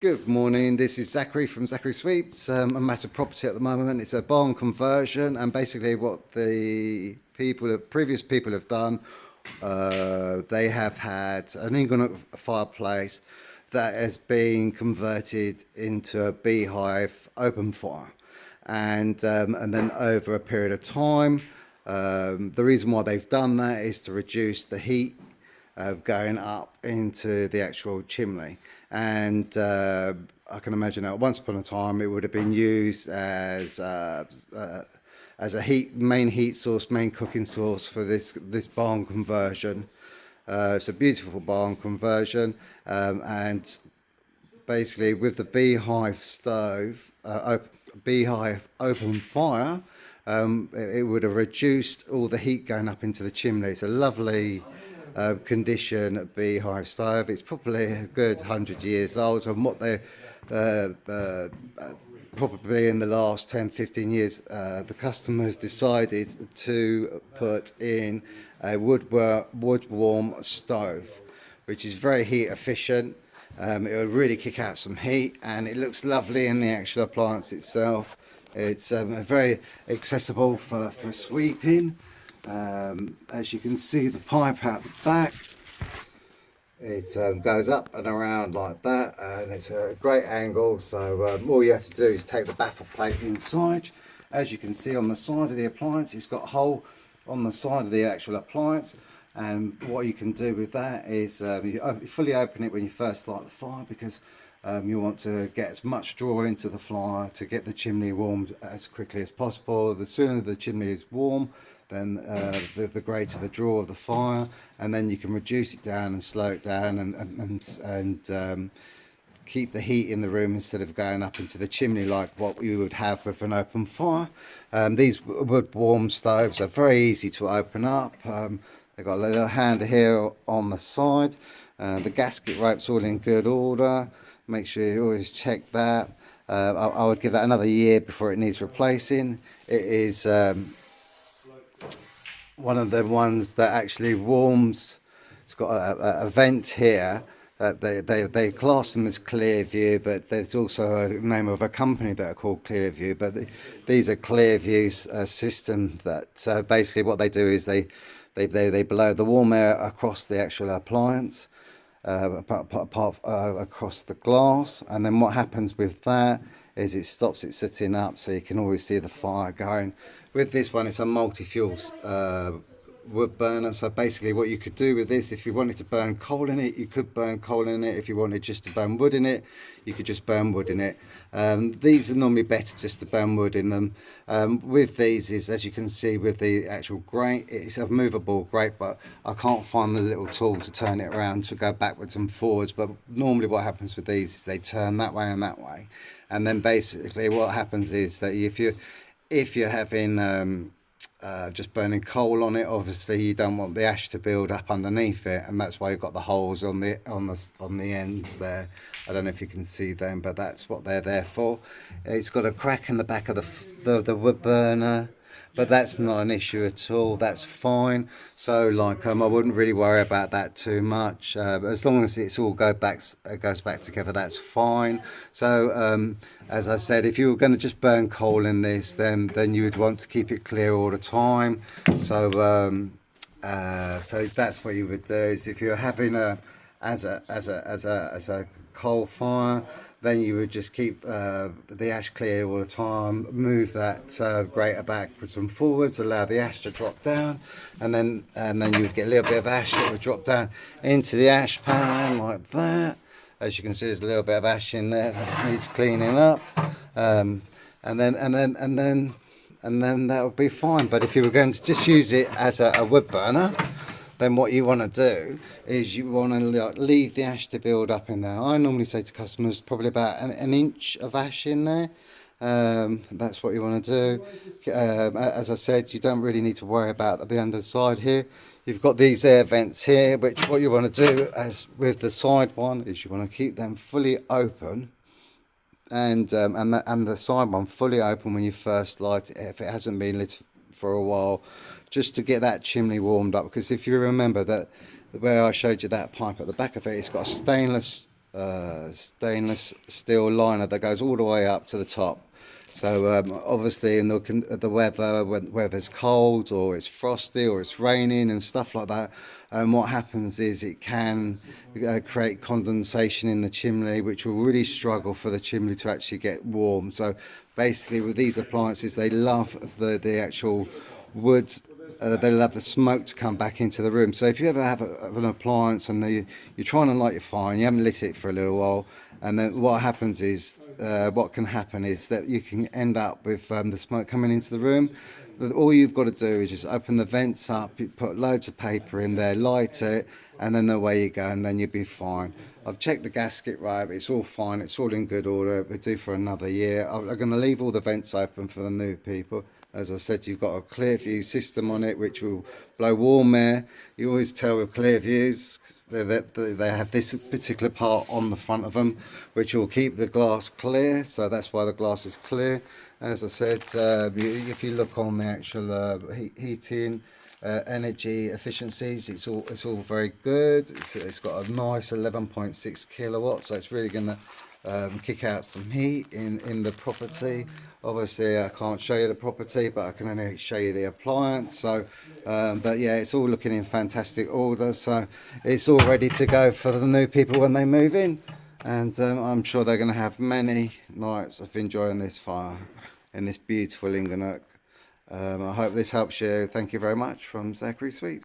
Good morning, this is Zachary from Zachary Sweeps. I'm at a property at the moment. It's a barn conversion, and basically what previous people have done, they have had an England fireplace that has been converted into a beehive open fire, and then over a period of time, the reason why they've done that is to reduce the heat going up into the actual chimney. And I can imagine that once upon a time it would have been used as a main heat source, main cooking source for this barn conversion. It's a beautiful barn conversion, and basically with the beehive stove, beehive open fire, it would have reduced all the heat going up into the chimney. It's a lovely condition beehive stove. It's probably a good 100 years old, and what they probably in the last 10-15 years, the customers decided to put in a wood warm stove, which is very heat efficient. It will really kick out some heat, and it looks lovely in the actual appliance itself. It's very accessible for sweeping. As you can see, the pipe out the back, it goes up and around like that, and it's a great angle. So all you have to do is take the baffle plate inside. As you can see on the side of the appliance, it's got a hole on the side of the actual appliance, and what you can do with that is you fully open it when you first light the fire, because you want to get as much draw into the fire to get the chimney warmed as quickly as possible. The sooner the chimney is warm, then the greater the draw of the fire, and then you can reduce it down and slow it down, and keep the heat in the room instead of going up into the chimney like what you would have with an open fire. These wood warm stoves are very easy to open up. They've got a little handle here on the side. The gasket rope's all in good order. Make sure you always check that. I would give that another year before it needs replacing. It is one of the ones that actually warms. It's got a vent here that they class them as Clearview, but there's also a name of a company that are called Clearview. But these are Clearview's system that basically what they do is they blow the warm air across the actual appliance, across the glass, and then what happens with that is it stops it sitting up, so you can always see the fire going. With this one, it's a multi-fuel wood burner, so basically what you could do with this, if you wanted to burn coal in it, you could burn coal in it. If you wanted just to burn wood in it, you could just burn wood in it. These are normally better just to burn wood in them. With these is, as you can see with the actual grate, it's a movable grate, but I can't find the little tool to turn it around to go backwards and forwards. But normally what happens with these is they turn that way and that way, and then basically what happens is that if you're having just burning coal on it, obviously you don't want the ash to build up underneath it, and that's why you've got the holes on the ends there. I don't know if you can see them, but that's what they're there for. It's got a crack in the back of the wood burner, but that's not an issue at all. That's fine. So like I wouldn't really worry about that too much. As long as it's all goes back together, that's fine. So as I said, if you were going to just burn coal in this, then you would want to keep it clear all the time. So so that's what you would do. Is if you're having as a coal fire, then you would just keep the ash clear all the time, move that grater backwards and forwards, allow the ash to drop down, and then you would get a little bit of ash that would drop down into the ash pan like that. As you can see, there's a little bit of ash in there that needs cleaning up, and then that would be fine. But if you were going to just use it as a wood burner, then what you want to do is you want to leave the ash to build up in there. I normally say to customers probably about an inch of ash in there. That's what you want to do. As I said, you don't really need to worry about the underside here. You've got these air vents here, which what you want to do, as with the side one, is you want to keep them fully open, and the side one fully open when you first light it, if it hasn't been lit for a while, just to get that chimney warmed up. Because if you remember that where I showed you that pipe at the back of it, it's got a stainless stainless steel liner that goes all the way up to the top. So obviously in the weather, when weather's cold or it's frosty or it's raining and stuff like that, what happens is it can create condensation in the chimney, which will really struggle for the chimney to actually get warm. So basically with these appliances, they love the actual wood. They love the smoke to come back into the room. So if you ever have an appliance and you're trying to light your fire and you haven't lit it for a little while, and then what happens is, what can happen is that you can end up with the smoke coming into the room. All you've got to do is just open the vents up, you put loads of paper in there, light it, and then away you go, and then you'll be fine. I've checked the gasket right, it's all fine, it's all in good order. We'll do for another year. I'm going to leave all the vents open for the new people. As I said, you've got a clear view system on it, which will blow warm air. You always tell with clear views, they have this particular part on the front of them, which will keep the glass clear. So that's why the glass is clear. As I said, if you look on the actual heating, energy efficiencies, it's all very good. It's got a nice 11.6 kilowatts, so it's really going to kick out some heat in the property. Obviously I can't show you the property, but I can only show you the appliance. So but yeah, it's all looking in fantastic order, so it's all ready to go for the new people when they move in. And I'm sure they're going to have many nights of enjoying this fire in this beautiful Inglenook. I hope this helps you. Thank you very much from Zachary Sweet.